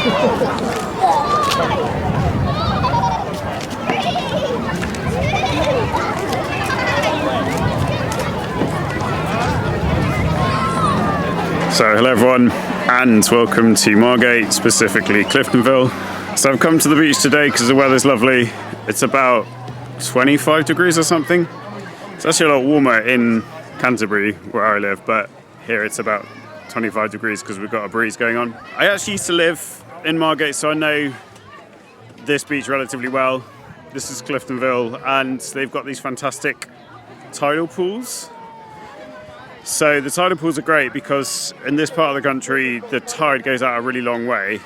So hello everyone and welcome to Margate, specifically Cliftonville. So I've come to the beach today because the weather's lovely. It's about 25 degrees or something. It's actually a lot warmer in Canterbury where I live, but here it's about 25 degrees because we've got a breeze going on. I actually used to live in Margate, so I know this beach relatively well. This is Cliftonville and they've got these fantastic tidal pools. So the tidal pools are great because in this part of the country, the tide goes out a really long way.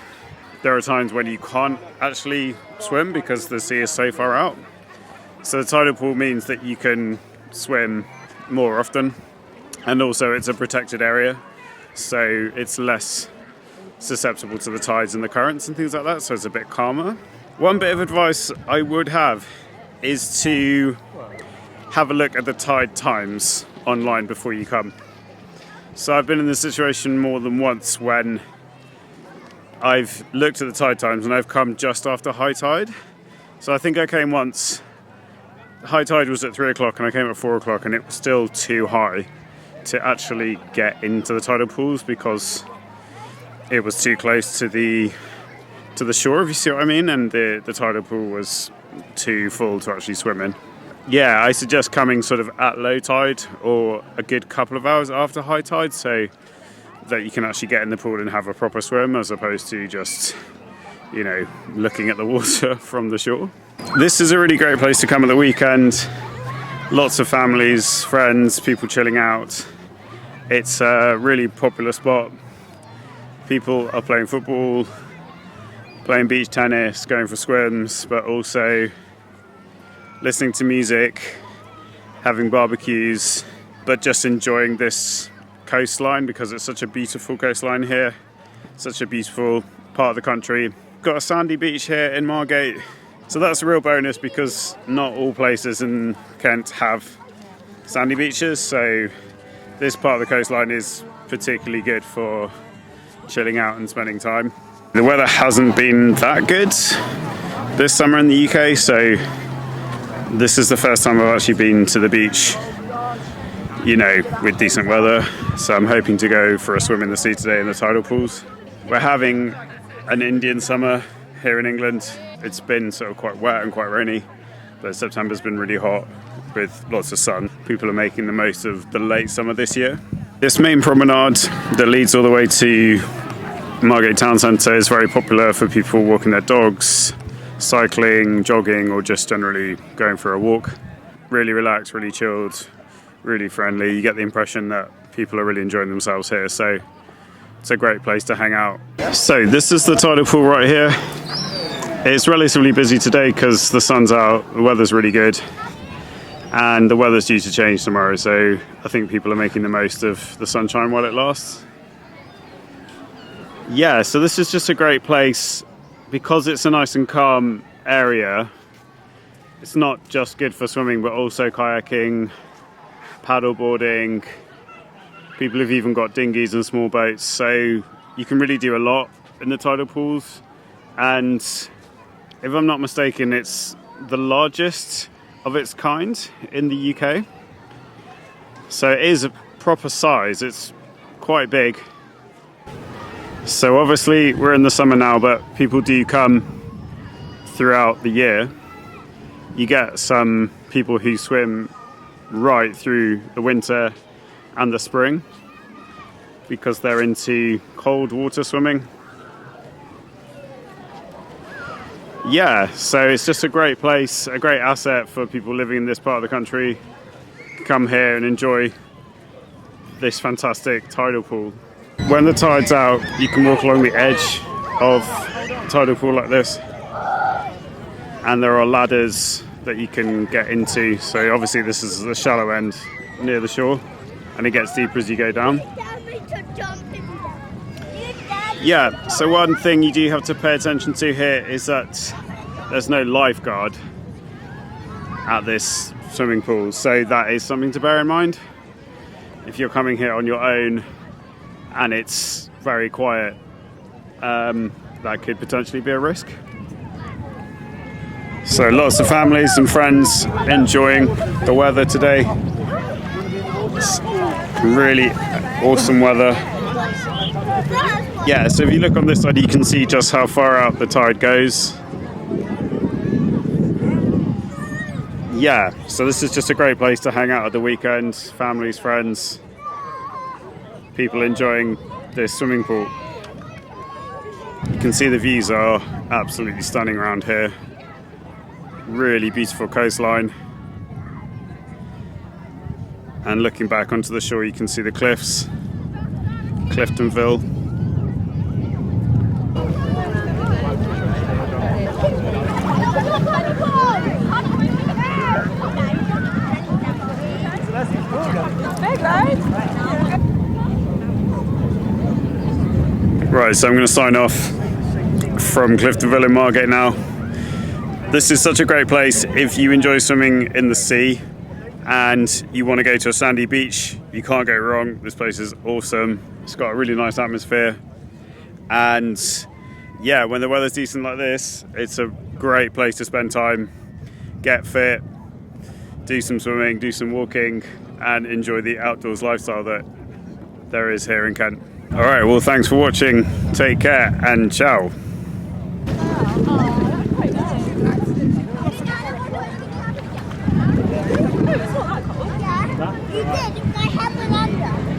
There are times when you can't actually swim because the sea is so far out. So the tidal pool means that you can swim more often. And also it's a protected area, so it's less susceptible to the tides and the currents and things like that, so it's a bit calmer. One bit of advice I would have is to have a look at the tide times online before you come. So I've been in this situation more than once when I've looked at the tide times and I've come just after high tide. So I think I came once, high tide was at 3 o'clock and I came at 4 o'clock and it was still too high to actually get into the tidal pools because it was too close to the shore, if you see what I mean, and the tidal pool was too full to actually swim in. Yeah, I suggest coming sort of at low tide or a good couple of hours after high tide so that you can actually get in the pool and have a proper swim as opposed to just, you know, looking at the water from the shore. This is a really great place to come at the weekend. Lots of families, friends, people chilling out. It's a really popular spot. People are playing football, playing beach tennis, going for swims, but also listening to music, having barbecues, but just enjoying this coastline because it's such a beautiful coastline here, such a beautiful part of the country. Got a sandy beach here in Margate, so that's a real bonus because not all places in Kent have sandy beaches, so this part of the coastline is particularly good for chilling out and spending time. The weather hasn't been that good this summer in the UK, so this is the first time I've actually been to the beach, you know, with decent weather. So I'm hoping to go for a swim in the sea today in the tidal pools. We're having an Indian summer here in England. It's been sort of quite wet and quite rainy, but September's been really hot with lots of sun. People are making the most of the late summer this year. This main promenade that leads all the way to Margate town centre is very popular for people walking their dogs, cycling, jogging, or just generally going for a walk. Really relaxed, really chilled, really friendly. You get the impression that people are really enjoying themselves here, so it's a great place to hang out. So this is the tidal pool right here. It's relatively busy today because the sun's out, the weather's really good, and the weather's due to change tomorrow, so I think people are making the most of the sunshine while it lasts. Yeah, so this is just a great place because it's a nice and calm area. It's not just good for swimming, but also kayaking, paddleboarding. People have even got dinghies and small boats, so you can really do a lot in the tidal pools. And if I'm not mistaken, it's the largest of its kind in the UK. So it is a proper size, it's quite big. So obviously we're in the summer now, but people do come throughout the year. You get some people who swim right through the winter and the spring because they're into cold water swimming. Yeah, so it's just a great place, a great asset for people living in this part of the country. Come here and enjoy this fantastic tidal pool. When the tide's out, you can walk along the edge of a tidal pool like this, and there are ladders that you can get into. So obviously this is the shallow end near the shore, and it gets deeper as you go down. Yeah, so one thing you do have to pay attention to here is that there's no lifeguard at this swimming pool, so that is something to bear in mind. If you're coming here on your own and it's very quiet, that could potentially be a risk. So lots of families and friends enjoying the weather today. It's really awesome weather. Yeah, so if you look on this side, you can see just how far out the tide goes. Yeah, so this is just a great place to hang out at the weekend. Families, friends, people enjoying this swimming pool. You can see the views are absolutely stunning around here. Really beautiful coastline. And looking back onto the shore, you can see the cliffs, Cliftonville. Right, so I'm going to sign off from Cliftonville in Margate now. This is such a great place if you enjoy swimming in the sea and you want to go to a sandy beach. You can't go wrong. This place is awesome. It's got a really nice atmosphere. And yeah, when the weather's decent like this, it's a great place to spend time, get fit, do some swimming, do some walking, and enjoy the outdoors lifestyle that there is here in Kent. All right, well, thanks for watching. Take care and ciao. You did.